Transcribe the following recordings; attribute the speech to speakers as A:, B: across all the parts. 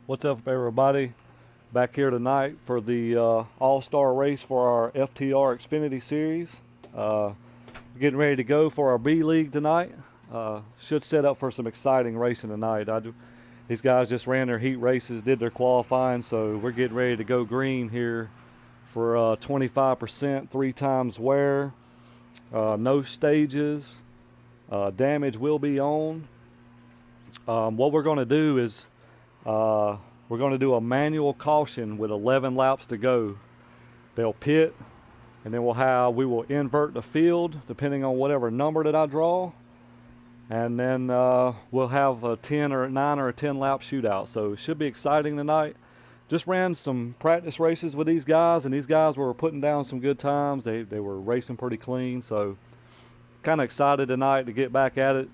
A: What's up, everybody? Back here tonight for the All-Star race for our FTR Xfinity series. Getting ready to go for our B League tonight. Should set up for some exciting racing tonight. These guys just ran their heat races, did their qualifying, so we're getting ready to go green here for 25%, 3 times wear, no stages, damage will be on. What we're going to do is we're going to do a manual caution with 11 laps to go. They'll pit, and then we will invert the field depending on whatever number that I draw, and then we'll have a 10 or 9 or a 10 lap shootout. So it should be exciting tonight. Just ran some practice races with these guys, and these guys were putting down some good times. They were racing pretty clean, so kind of excited tonight to get back at it.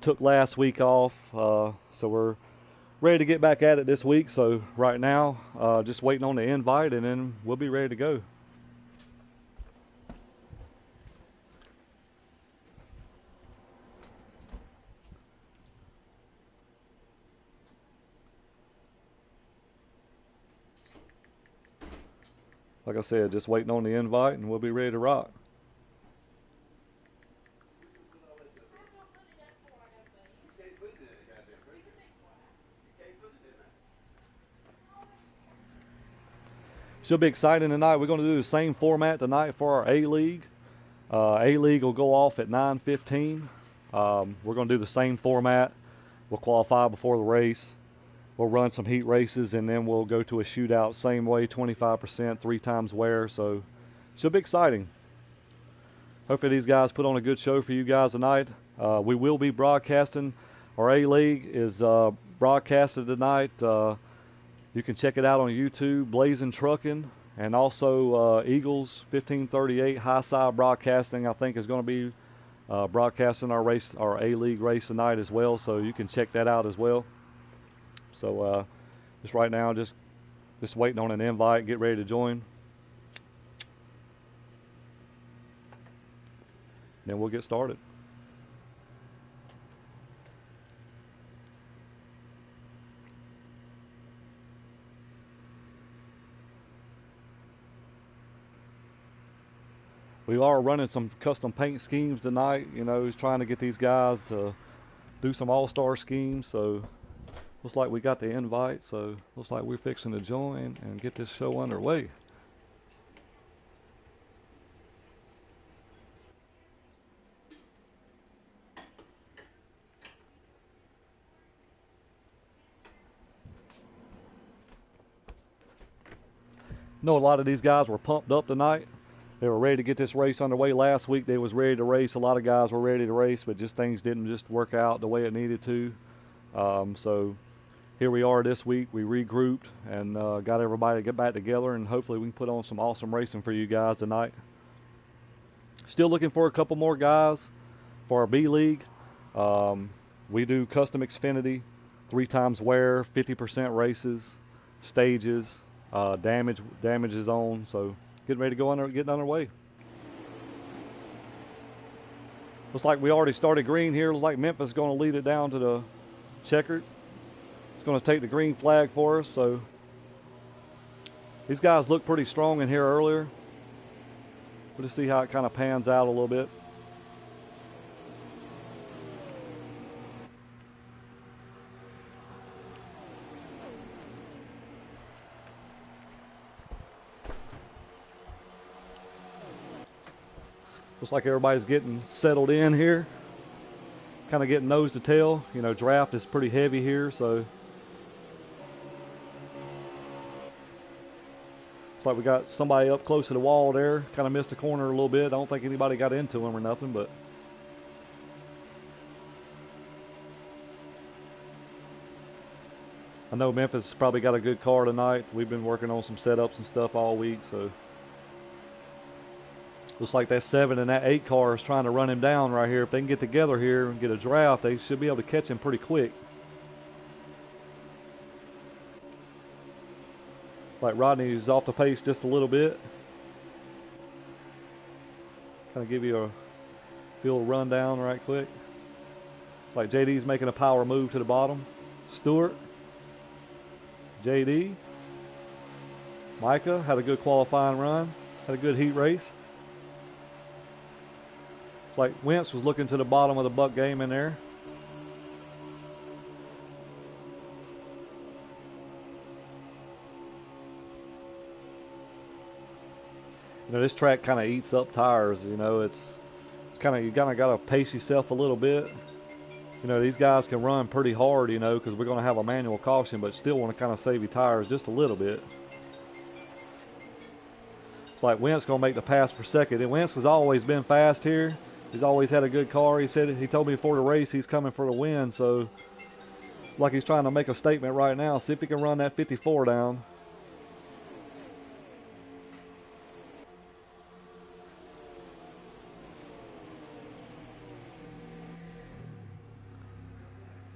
A: Took last week off, so we're ready to get back at it this week. So right now, just waiting on the invite, and then we'll be ready to go. Like I said, just waiting on the invite, and we'll be ready to rock. Should be exciting tonight. We're going to do the same format tonight for our A-League. A-League will go off at 9:15. We're going to do the same format. We'll qualify before the race. We'll run some heat races, and then we'll go to a shootout same way, 25%, 3 times wear. So should be exciting. Hopefully these guys put on a good show for you guys tonight. We will be broadcasting. Our A-League is broadcasted tonight. You can check it out on YouTube, Blazing Trucking, and also Eagles 1538 High Side Broadcasting, I think, is going to be broadcasting our A-League race tonight as well, so you can check that out as well. So just right now, just waiting on an invite, get ready to join. Then we'll get started. We are running some custom paint schemes tonight. You know, he's trying to get these guys to do some all-star schemes. So looks like we got the invite. So looks like we're fixing to join and get this show underway. Know a lot of these guys were pumped up tonight. They were ready to get this race underway. Last week they was ready to race. A lot of guys were ready to race, but just things didn't just work out the way it needed to. So here we are this week. We regrouped and got everybody to get back together, and hopefully we can put on some awesome racing for you guys tonight. Still looking for a couple more guys for our B League. We do custom Xfinity, 3 times wear, 50% races, stages, damage is on. So getting ready to getting underway. Looks like we already started green here. Looks like Memphis is going to lead it down to the checkered. It's going to take the green flag for us. So these guys look pretty strong in here earlier. We'll just see how it kind of pans out a little bit. Looks like everybody's getting settled in here. Kind of getting nose to tail. You know, draft is pretty heavy here, so looks like we got somebody up close to the wall there. Kind of missed the corner a little bit. I don't think anybody got into him or nothing, but I know Memphis probably got a good car tonight. We've been working on some setups and stuff all week, so looks like that 7 and that 8 car is trying to run him down right here. If they can get together here and get a draft, they should be able to catch him pretty quick. Like Rodney's off the pace just a little bit. Kind of give you a field rundown right quick. It's like JD's making a power move to the bottom. Stewart JD. Micah had a good qualifying run. Had a good heat race. It's like Wentz was looking to the bottom of the Buck game in there. You know, this track kind of eats up tires. You know, it's kind of, you kind of got to pace yourself a little bit. You know, these guys can run pretty hard, you know, because we're going to have a manual caution, but still want to kind of save your tires just a little bit. It's like Wentz going to make the pass for second. And Wentz has always been fast here. He's always had a good car. He told me before the race he's coming for the win, so like he's trying to make a statement right now. See if he can run that 54 down.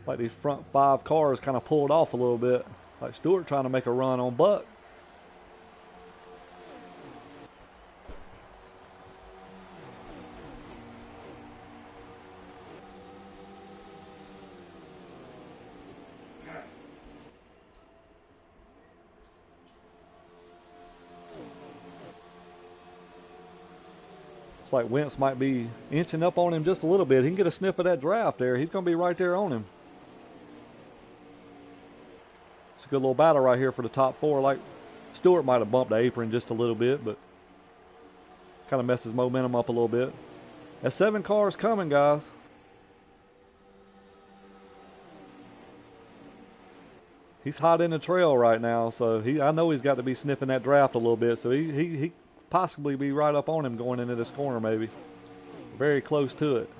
A: Like these front 5 cars kind of pulled off a little bit. Like Stewart trying to make a run on Buck. It's like Wentz might be inching up on him just a little bit. He can get a sniff of that draft there. He's going to be right there on him. It's a good little battle right here for the top 4. Like Stewart might have bumped the apron just a little bit, but kind of messes momentum up a little bit. That 7 car is coming, guys. He's hot in the trail right now, so I know he's got to be sniffing that draft a little bit. So he possibly be right up on him going into this corner, maybe. Very close to it.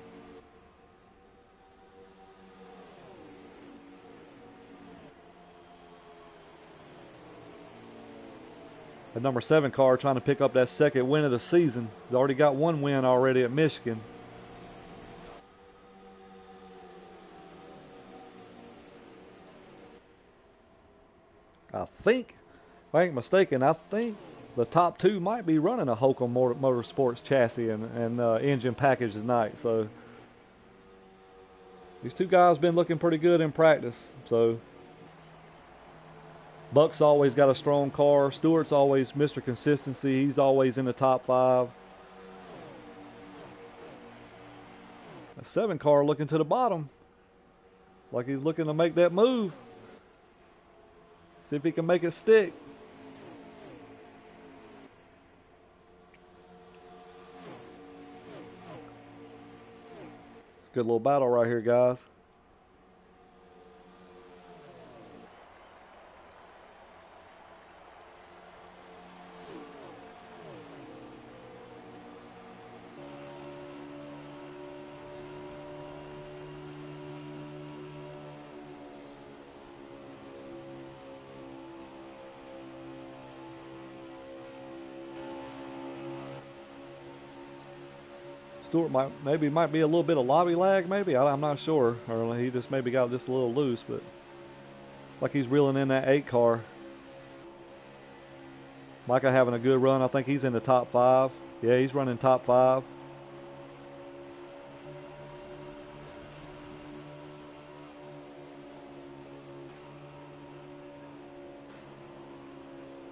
A: The number 7 car trying to pick up that second win of the season. He's already got 1 win already at Michigan. I think, if I ain't mistaken, I think the top 2 might be running a Holcomb Motorsports chassis and engine package tonight. So these 2 guys been looking pretty good in practice. So Buck's always got a strong car. Stewart's always Mr. Consistency. He's always in the top 5. The 7 car looking to the bottom. Like he's looking to make that move. See if he can make it stick. Good little battle right here, guys. Stewart might be a little bit of lobby lag, maybe. I'm not sure. Or he just maybe got just a little loose, but like he's reeling in that 8 car. Micah having a good run. I think he's in the top 5. Yeah, he's running top 5.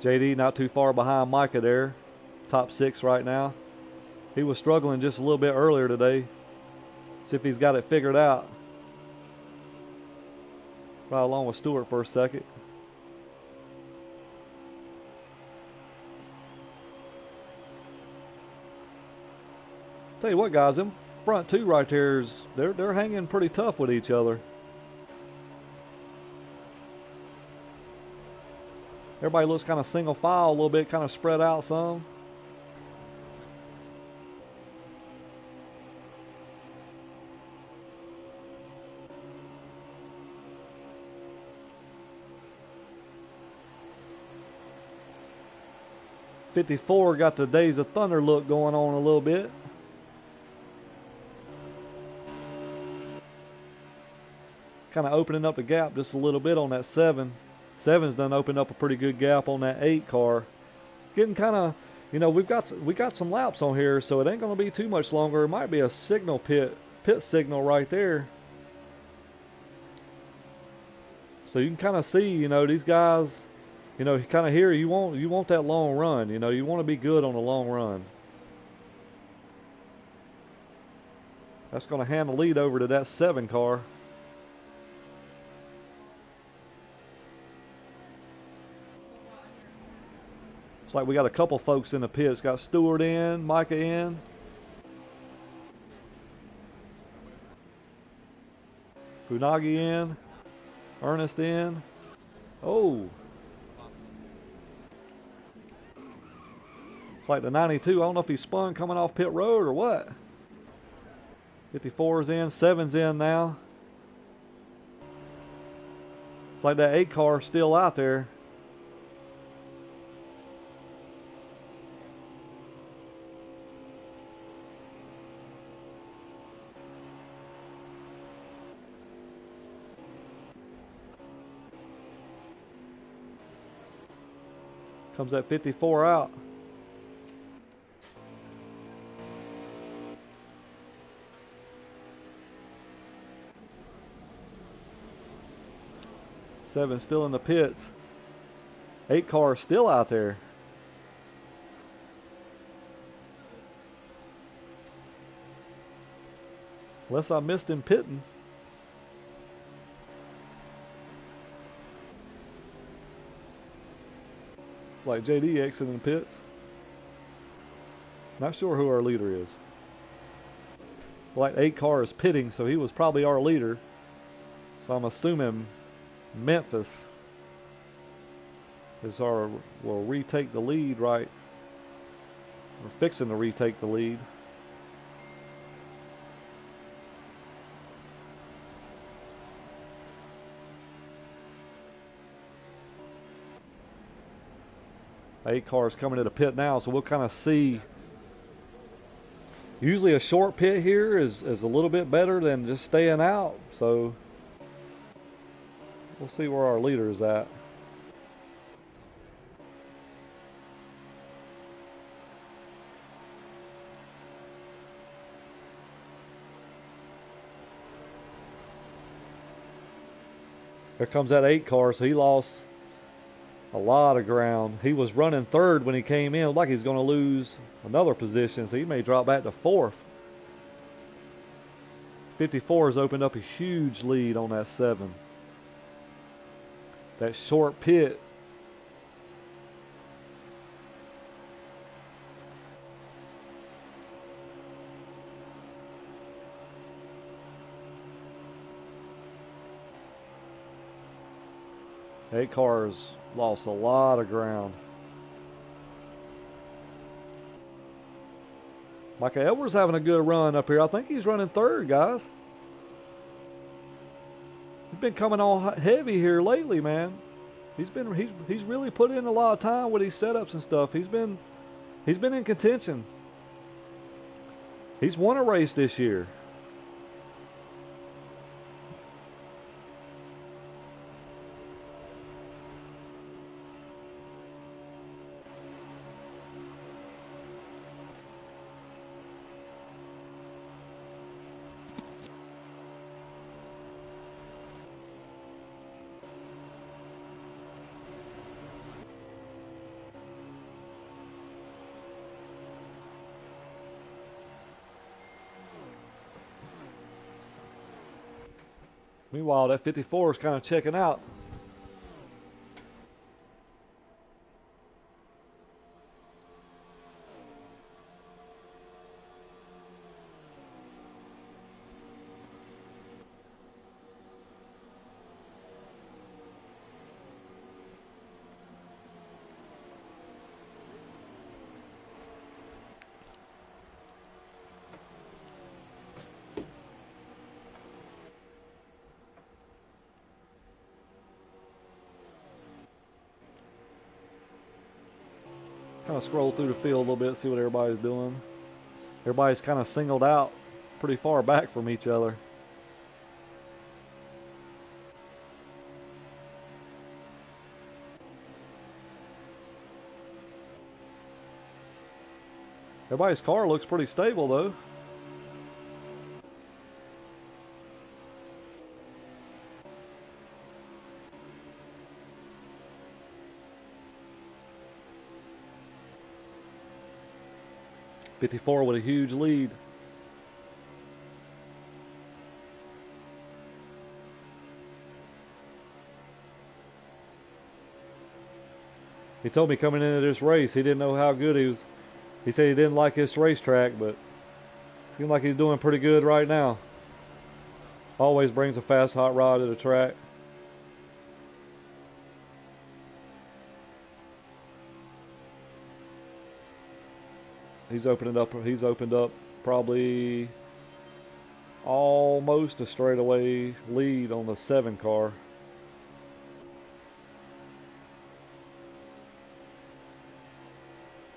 A: JD not too far behind Micah there. Top 6 right now. He was struggling just a little bit earlier today. See if he's got it figured out. Right along with Stewart for a second. Tell you what, guys, them front 2 right there, they're hanging pretty tough with each other. Everybody looks kind of single file a little bit, kind of spread out some. '54 got the Days of Thunder look going on a little bit. Kind of opening up the gap just a little bit on that 7. 7's done opened up a pretty good gap on that 8 car. Getting kind of, you know, we got some laps on here, so it ain't going to be too much longer. It might be a signal pit signal right there. So you can kind of see, you know, these guys, you know, kind of here you want that long run. You know, you want to be good on the long run. That's going to hand the lead over to that 7 car. It's like we got a couple folks in the pits. Got Stewart in, Micah in. Funagi in. Ernest in. Oh. It's like the 92. I don't know if he spun coming off pit road or what. 54's in. 7's in now. It's like that 8 car still out there. Comes that 54 out. Seven still in the pits. 8 car still out there. Unless I missed him pitting. Like JD exiting the pits. Not sure who our leader is. Like 8 car is pitting, so he was probably our leader. So I'm assuming Memphis will retake the lead, right? We're fixing to retake the lead. Eight cars coming to the pit now, so we'll kind of see. Usually a short pit here is a little bit better than just staying out, so we'll see where our leader is at. Here comes that 8 car, so he lost a lot of ground. He was running 3rd when he came in. It looked like he's going to lose another position, so he may drop back to 4th. 54 has opened up a huge lead on that 7. That short pit. Eight cars lost a lot of ground. Micah Edwards having a good run up here. I think he's running 3rd, guys. He's been coming on heavy here lately, man. He's really put in a lot of time with these setups and stuff. He's been in contention. He's won a race this year. Meanwhile, that 54 is kind of checking out. Kind of scroll through the field a little bit, see what everybody's doing. Everybody's kind of singled out pretty far back from each other. Everybody's car looks pretty stable though. 54 with a huge lead. He told me coming into this race, he didn't know how good he was. He said he didn't like this racetrack, but seems like he's doing pretty good right now. Always brings a fast hot rod to the track. He's opened up probably almost a straightaway lead on the 7 car.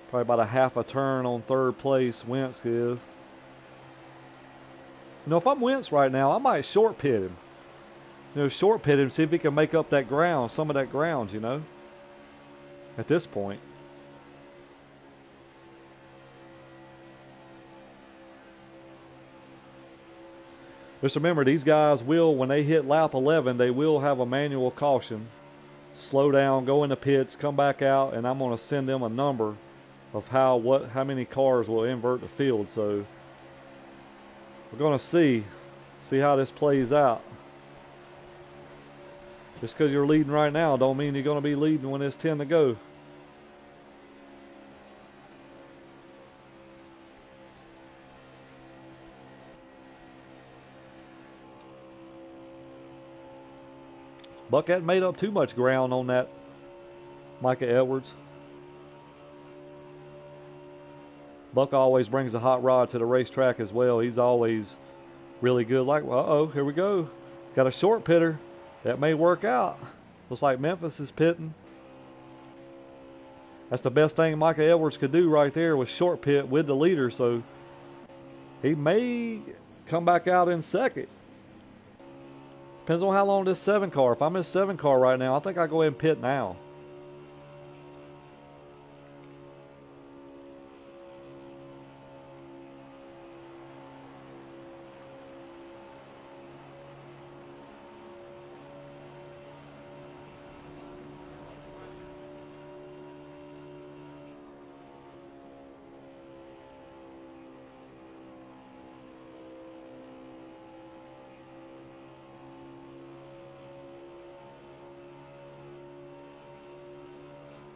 A: Probably about a half a turn on 3rd place, Wentz is. You know, if I'm Wentz right now, I might short pit him. You know, short pit him, see if he can make up that ground, some of that ground, you know, at this point. Just remember, these guys will, when they hit lap 11, they will have a manual caution. Slow down, go in the pits, come back out, and I'm going to send them a number of how many cars will invert the field. So we're going to see how this plays out. Just because you're leading right now don't mean you're going to be leading when it's 10 to go. Buck hadn't made up too much ground on that Micah Edwards. Buck always brings a hot rod to the racetrack as well. He's always really good. Like, uh-oh, here we go. Got a short pitter. That may work out. Looks like Memphis is pitting. That's the best thing Micah Edwards could do right there, was short pit with the leader. So he may come back out in second. Depends on how long this 7 car. If I'm in 7 car right now, I think I go ahead and pit now.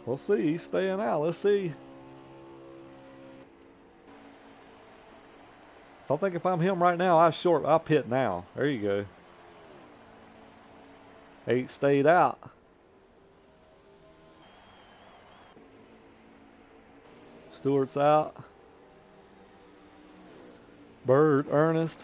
A: We'll see. He's staying out. Let's see. I think if I'm him right now, I pit now. There you go. 8 stayed out. Stewart's out. Bird, Ernest.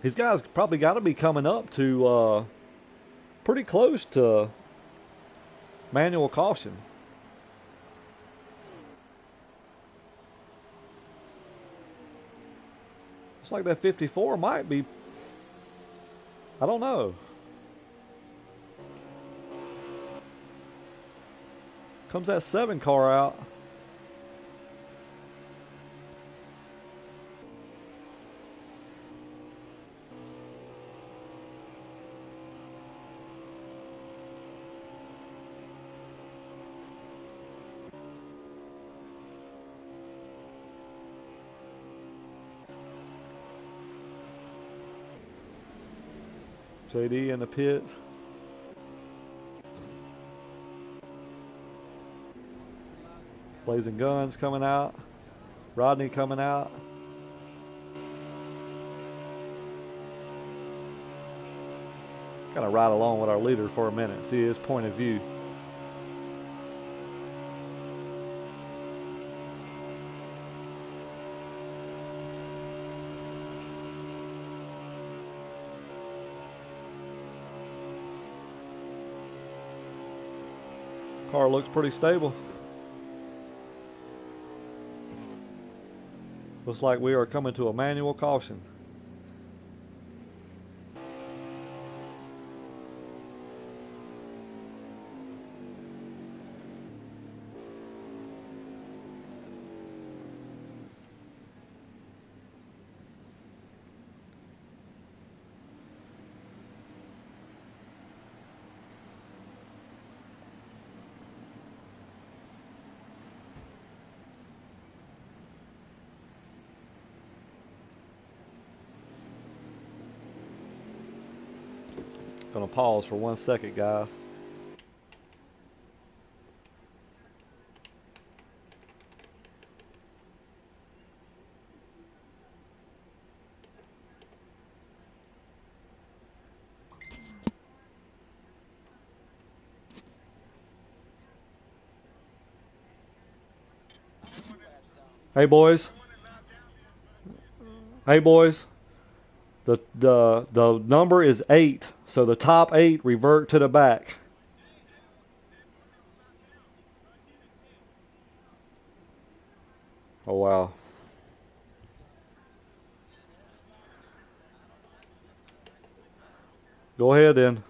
A: These guys probably got to be coming up to pretty close to manual caution. Looks like that 54 might be. I don't know. Comes that 7 car out. JD in the pits. Blazing Guns coming out. Rodney coming out. Kind of ride along with our leader for a minute, see his point of view. Car looks pretty stable. Looks like we are coming to a manual caution. Gonna pause for 1 second, guys. Hey boys. Hey boys. The number is 8, so the top 8 revert to the back. Oh wow. Go ahead then.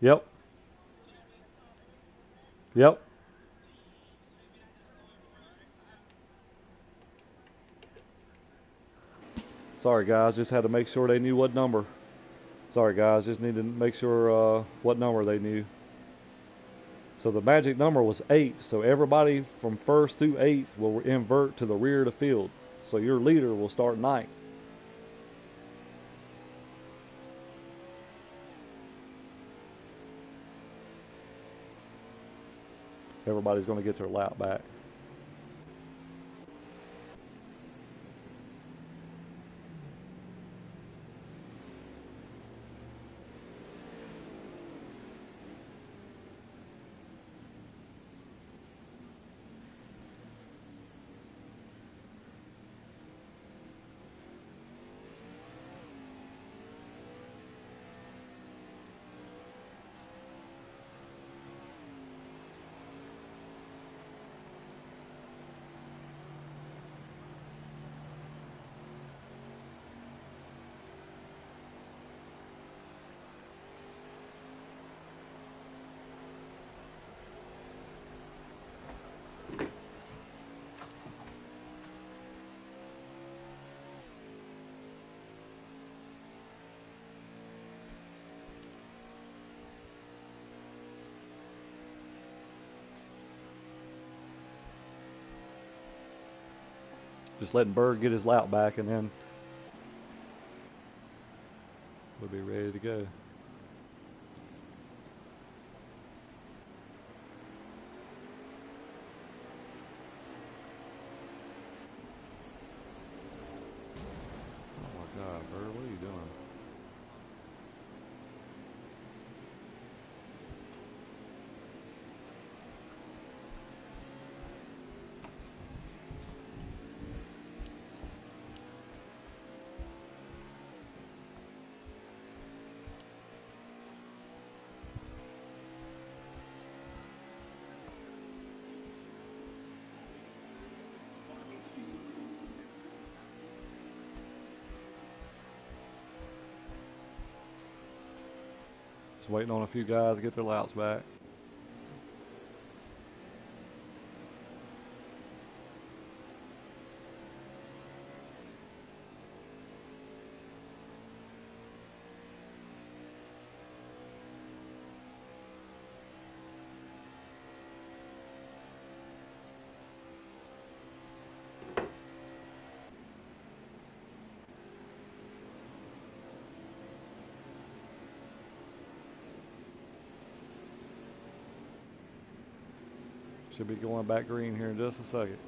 A: Yep. Yep. Sorry guys, just had to make sure they knew what number. Sorry guys, just need to make sure what number they knew. So the magic number was 8, so everybody from 1st through 8th will invert to the rear of the field. So your leader will start 9th. Everybody's going to get their lap back. Just letting Bird get his lap back, and then we'll be ready to go. Oh my God, Bird, what are you doing? Just waiting on a few guys to get their laps back. Should be going back green here in just a second.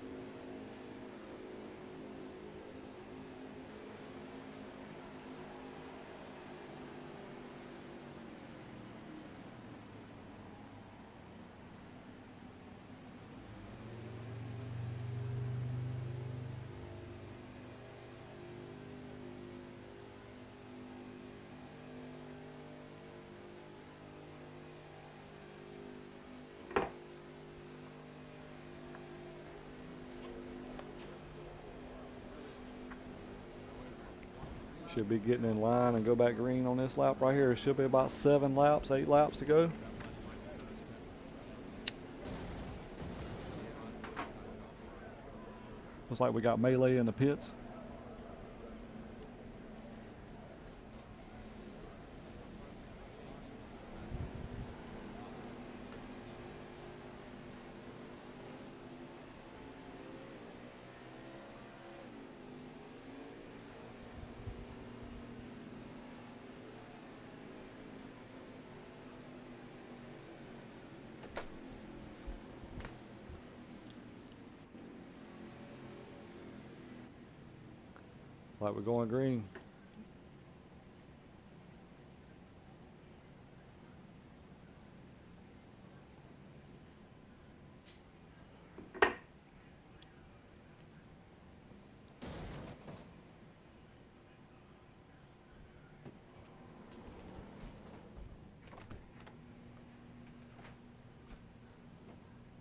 A: Should be getting in line and go back green on this lap right here. It should be about 7 laps, 8 laps to go. Looks like we got melee in the pits. Like we're going green.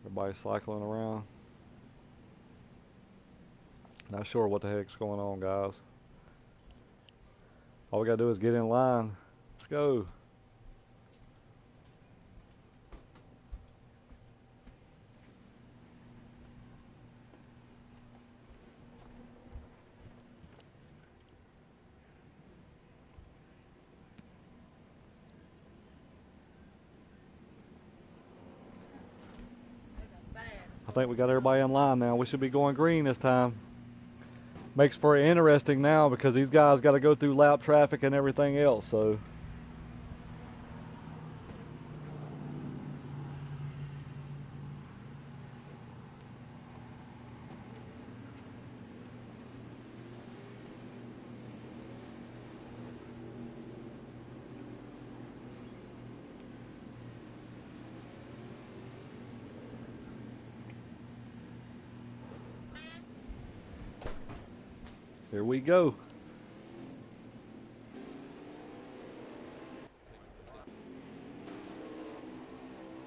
A: Everybody's cycling around. Not sure what the heck's going on, guys. All we gotta do is get in line. Let's go. I think we got everybody in line now. We should be going green this time. Makes for interesting now because these guys got to go through lap traffic and everything else. So here we go.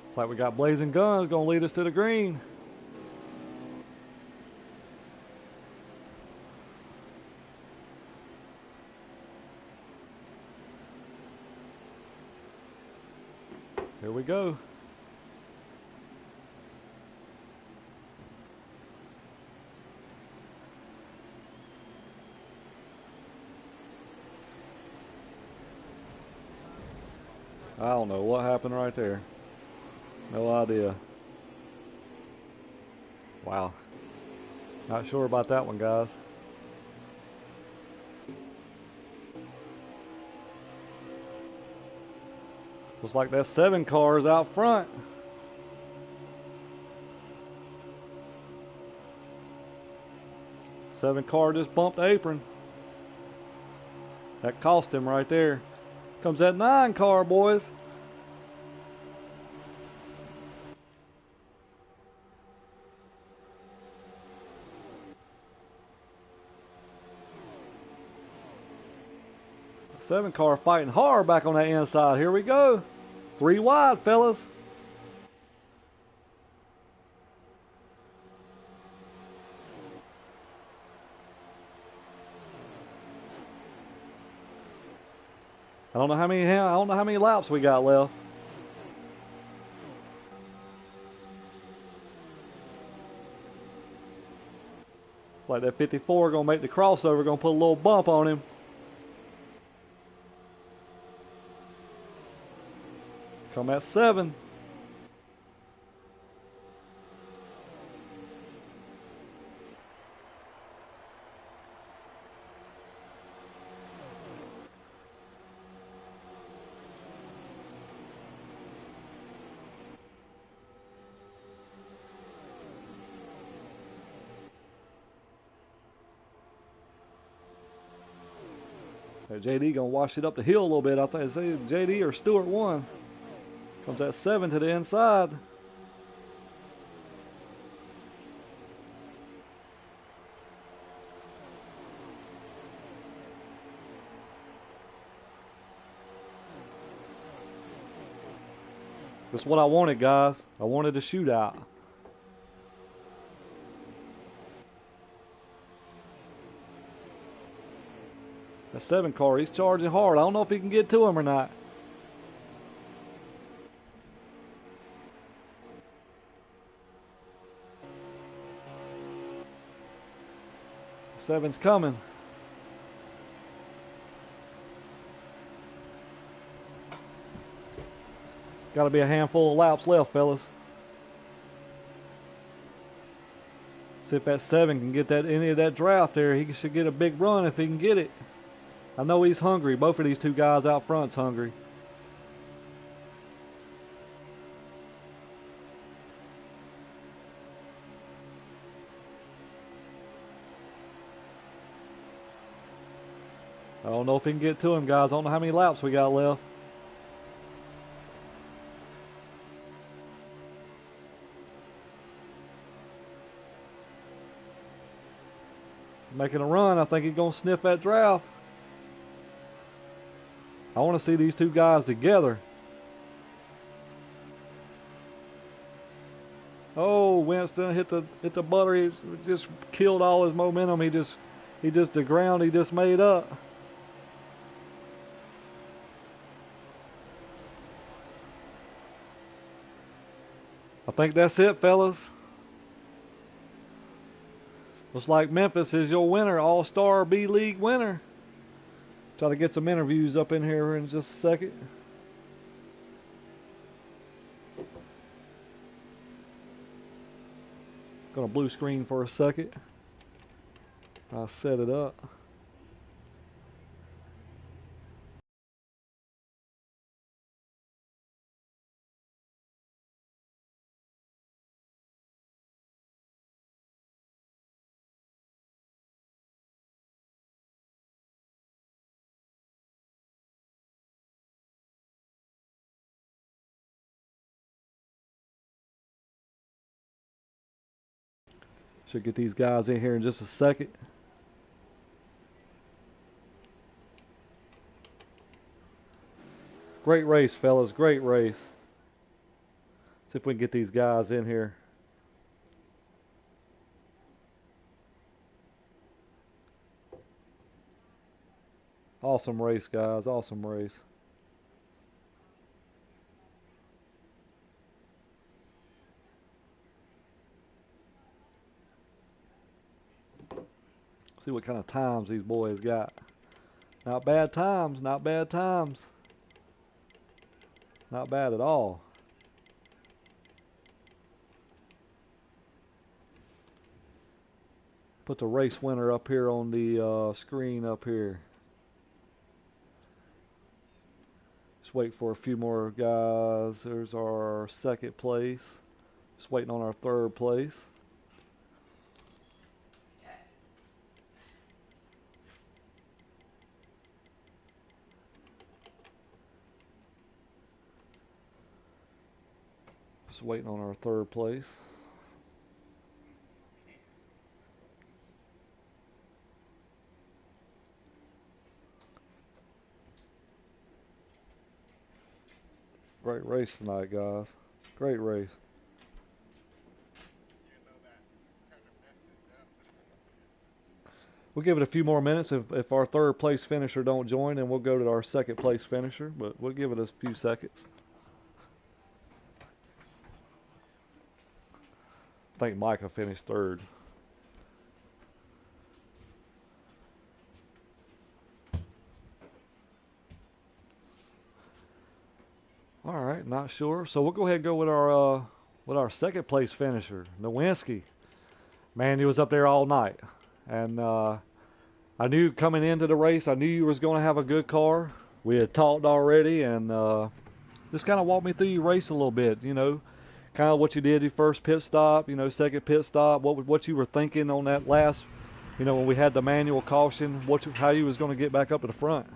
A: Looks like we got blazing guns gonna lead us to the green. Here we go. I don't know what happened right there. No idea. Wow. Not sure about that one, guys. Looks like that 7 car is out front. Seven car just bumped the apron. That cost him right there. Comes that 9 car, boys. Seven car fighting hard back on that inside. Here we go. 3 wide, fellas. I don't know how many laps we got left. It's like that 54 gonna make the crossover, gonna put a little bump on him. Come at 7. JD gonna wash it up the hill a little bit. I think it's JD or Stewart won. Comes at 7 to the inside. That's what I wanted, guys. I wanted a shootout. That 7 car, he's charging hard. I don't know if he can get to him or not. Seven's coming. Got to be a handful of laps left, fellas. See if that 7 can get that any of that draft there. He should get a big run if he can get it. I know he's hungry. Both of these 2 guys out front's hungry. I don't know if he can get to him, guys. I don't know how many laps we got left. Making a run. I think he's going to sniff that draft. I want to see these two guys together. Oh, Winston hit the butter. He just killed all his momentum. The ground he just made up. I think that's it, fellas. Looks like Memphis is your winner, All-Star B-League winner. Try to get some interviews up in here in just a second. Gonna blue screen for a second. I'll set it up. Should get these guys in here in just a second. Great race, fellas. Great race. See if we can get these guys in here. Awesome race, guys. Awesome race. See what kind of times these boys got. Not bad times. Not bad times. Not bad at all. Put the race winner up here on the screen up here. Just wait for a few more guys. There's our second place. Just waiting on our third place. Just waiting on our third place. Great race tonight, guys. Great race. We'll give it a few more minutes. If our third place finisher don't join, then we'll go to our second place finisher. But we'll give it a few seconds. I think Micah finished third. All right, not sure. So we'll go ahead and go with our second place finisher, Nowinski. Man, he was up there all night, and I knew coming into the race, I knew you was going to have a good car. We had talked already, and just kind of walk me through your race a little bit. You know, kind of what you did your first pit stop. You know, second pit stop. What you were thinking on that last. You know, when we had the manual caution, how you was going to get back up to the front.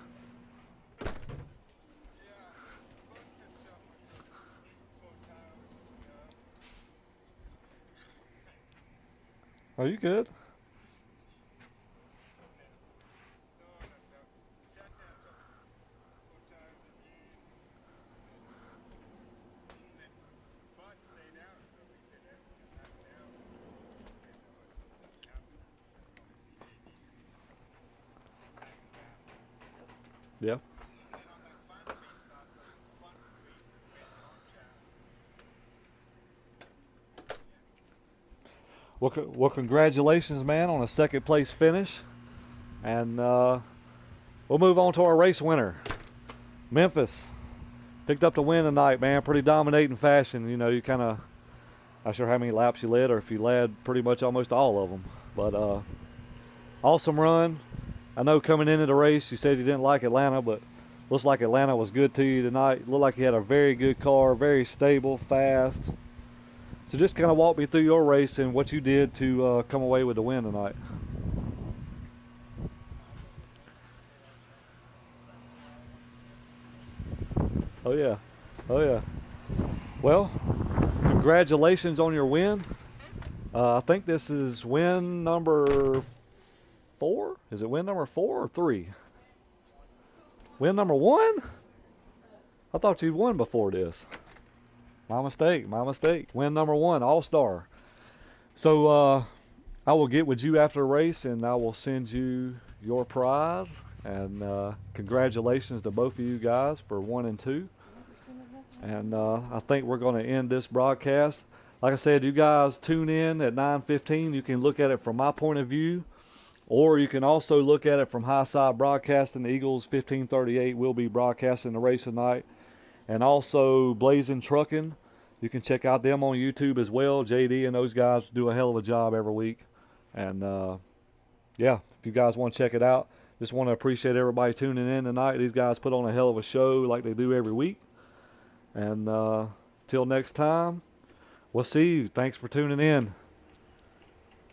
A: Are you good? Yeah. Well, congratulations, man, on a second place finish. And we'll move on to our race winner. Memphis picked up the win tonight, man. Pretty dominating fashion. You know, you kind of, not sure how many laps you led or if you led pretty much almost all of them. But awesome run. I know coming into the race you said you didn't like Atlanta, but looks like Atlanta was good to you tonight. Looked like you had a very good car, very stable, fast. So just kind of walk me through your race and what you did to come away with the win tonight. Oh yeah. Oh yeah. Well, congratulations on your win. I think this is win number 4. Is it win number 4 or 3? Win number 1? I thought you'd won before this. My mistake. My mistake. Win number 1, All-Star. So I will get with you after the race, and I will send you your prize. And congratulations to both of you guys for 1 and 2. And I think we're going to end this broadcast. Like I said, you guys tune in at 9:15. You can look at it from my point of view, or you can also look at it from High Side Broadcasting. The Eagles 1538 will be broadcasting the race tonight. And also Blazing Trucking. You can check out them on YouTube as well. JD and those guys do a hell of a job every week. And yeah, if you guys want to check it out, just want to appreciate everybody tuning in tonight. These guys put on a hell of a show like they do every week. And till next time, we'll see you. Thanks for tuning in.